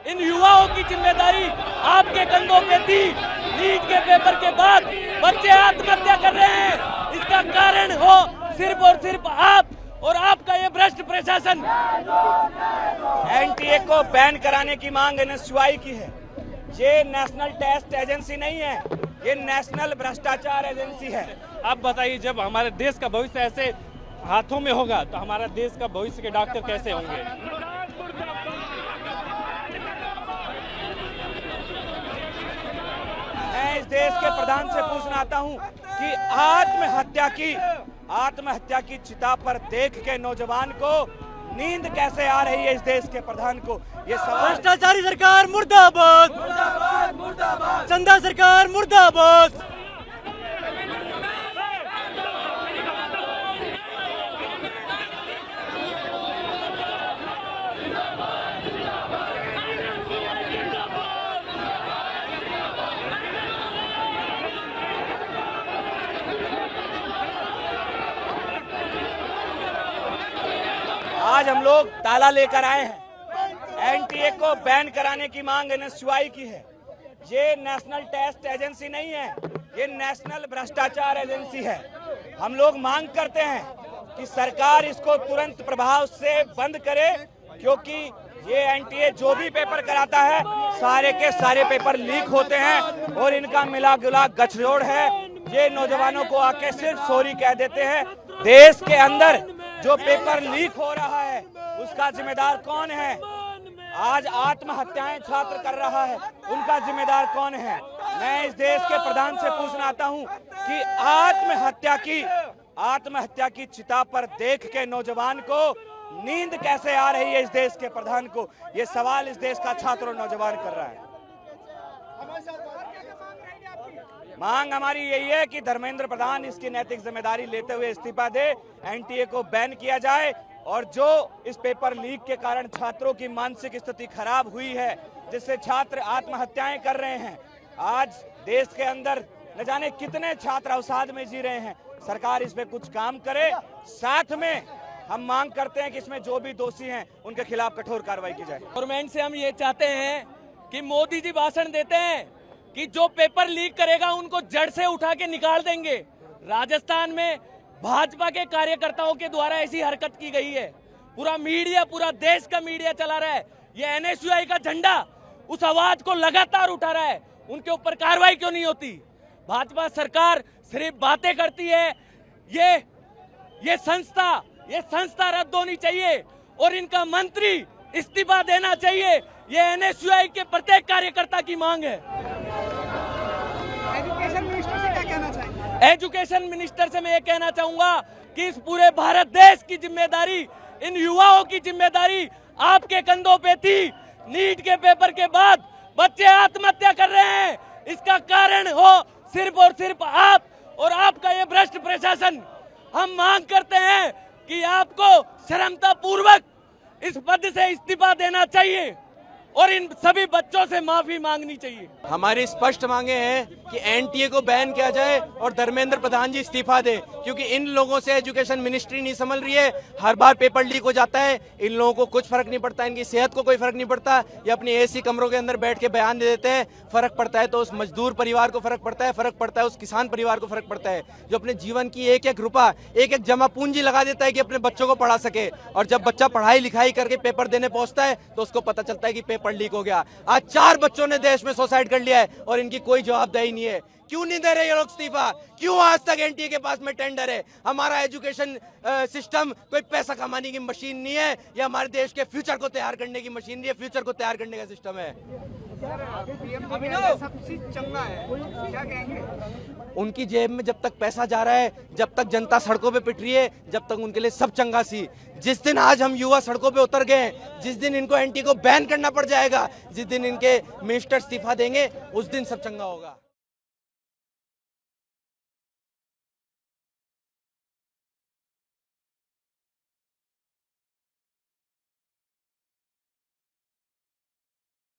इन युवाओं की जिम्मेदारी आपके कंधों पे थी। नीट के पेपर के बाद बच्चे आत्महत्या कर रहे हैं, इसका कारण हो सिर्फ और सिर्फ आप और आपका ये भ्रष्ट प्रशासन। एनटीए को बैन कराने की मांग एनएसयूआई की है। ये नेशनल टेस्ट एजेंसी नहीं है, ये नेशनल भ्रष्टाचार एजेंसी है। अब बताइए, जब हमारे देश का भविष्य ऐसे हाथों में होगा तो हमारा देश का भविष्य के डॉक्टर कैसे होंगे? मैं इस देश के प्रधान से पूछना चाहता हूं कि आत्महत्या की चिता पर देख के नौजवान को नींद कैसे आ रही है? इस देश के प्रधान को ये सवाल। भ्रष्टाचारी सरकार मुर्दाबाद, मुर्दाबाद, मुर्दाबाद। चंदा सरकार मुर्दाबाद। आज हम लोग ताला लेकर आए हैं। एनटीए को बैन कराने की मांग एनएसयूआई की है। ये नेशनल टेस्ट एजेंसी नहीं है, ये नेशनल भ्रष्टाचार एजेंसी है। हम लोग मांग करते हैं कि सरकार इसको तुरंत प्रभाव से बंद करे, क्योंकि ये एनटीए जो भी पेपर कराता है सारे के सारे पेपर लीक होते हैं और इनका मिला जुला गठजोड़ है। ये नौजवानों को आके सिर्फ सॉरी कह देते हैं। देश के अंदर जो पेपर लीक हो रहा है उसका जिम्मेदार कौन है? आज आत्महत्याएं छात्र कर रहा है, उनका जिम्मेदार कौन है? मैं इस देश के प्रधान से पूछना चाहता हूं कि आत्महत्या की चिता पर देख के नौजवान को नींद कैसे आ रही है? इस देश के प्रधान को ये सवाल इस देश का छात्र और नौजवान कर रहा है। मांग हमारी यही है कि धर्मेंद्र प्रधान इसकी नैतिक जिम्मेदारी लेते हुए इस्तीफा दे, एनटीए को बैन किया जाए और जो इस पेपर लीक के कारण छात्रों की मानसिक स्थिति खराब हुई है, जिससे छात्र आत्महत्याएं कर रहे हैं, आज देश के अंदर न जाने कितने छात्र अवसाद में जी रहे हैं, सरकार इस पे कुछ काम करे। साथ में हम मांग करते हैं कि इसमें जो भी दोषी हैं उनके खिलाफ कठोर कार्रवाई की जाए। गवर्नमेंट से हम ये चाहते हैं कि मोदी जी भाषण देते हैं कि जो पेपर लीक करेगा उनको जड़ से उठा के निकाल देंगे। राजस्थान में भाजपा के कार्यकर्ताओं के द्वारा ऐसी हरकत की गई है। पूरा मीडिया, पूरा देश का मीडिया चला रहा है। ये एनएसयूआई का झंडा उस आवाज को लगातार उठा रहा है। उनके ऊपर कार्रवाई क्यों नहीं होती? भाजपा सरकार सिर्फ बातें करती है। ये संस्था रद्द होनी चाहिए और इनका मंत्री इस्तीफा देना चाहिए। ये एनएसयूआई के प्रत्येक कार्यकर्ता की मांग है। एजुकेशन मिनिस्टर से क्या कहना चाहिए? एजुकेशन मिनिस्टर से मैं ये कहना चाहूंगा कि इस पूरे भारत देश की जिम्मेदारी, इन युवाओं की जिम्मेदारी आपके कंधों पे थी। नीट के पेपर के बाद बच्चे आत्महत्या कर रहे हैं, इसका कारण हो सिर्फ और सिर्फ आप और आपका ये भ्रष्ट प्रशासन। हम मांग करते हैं कि आपको शर्मता पूर्वक इस पद से इस्तीफा देना चाहिए और इन सभी बच्चों से माफी मांगनी चाहिए। हमारी स्पष्ट मांगे हैं कि एनटीए को बैन किया जाए और धर्मेंद्र प्रधान जी इस्तीफा दें, क्योंकि इन लोगों से एजुकेशन मिनिस्ट्री नहीं संभल रही है। हर बार पेपर लीक हो जाता है, इन लोगों को कुछ फर्क नहीं पड़ता, इनकी सेहत को कोई फर्क नहीं पड़ता। ये अपनी एसी कमरों के अंदर बैठ के बयान दे देते हैं। फर्क पड़ता है तो उस मजदूर परिवार को फर्क पड़ता है, फर्क पड़ता है उस किसान परिवार को फर्क पड़ता है जो अपने जीवन की एक एक रुपया, एक एक जमा पूंजी लगा देता है कि अपने बच्चों को पढ़ा सके। और जब बच्चा पढ़ाई लिखाई करके पेपर देने पहुंचता है तो उसको पता चलता है कि पेपर लीक हो गया। आज 4 बच्चों ने देश में सुसाइड कर लिया है और इनकी कोई जवाबदेही नहीं है। क्यों नहीं दे रहे ये लोग इस्तीफा? क्यों आज तक एनटीए के पास में टेंडर है? हमारा एजुकेशन सिस्टम कोई पैसा कमाने की मशीन नहीं है, ये हमारे देश के फ्यूचर को तैयार करने की मशीन नहीं है, फ्यूचर को तैयार करने का सिस्टम है। क्या कहेंगे? उनकी जेब में जब तक पैसा जा रहा है, जब तक जनता सड़कों पे पिट रही है, जब तक उनके लिए सब चंगा सी। जिस दिन आज हम युवा सड़कों पे उतर गए, जिस दिन इनको एनटीए को बैन करना पड़ जाएगा, जिस दिन इनके मिनिस्टर इस्तीफा देंगे, उस दिन सब चंगा होगा।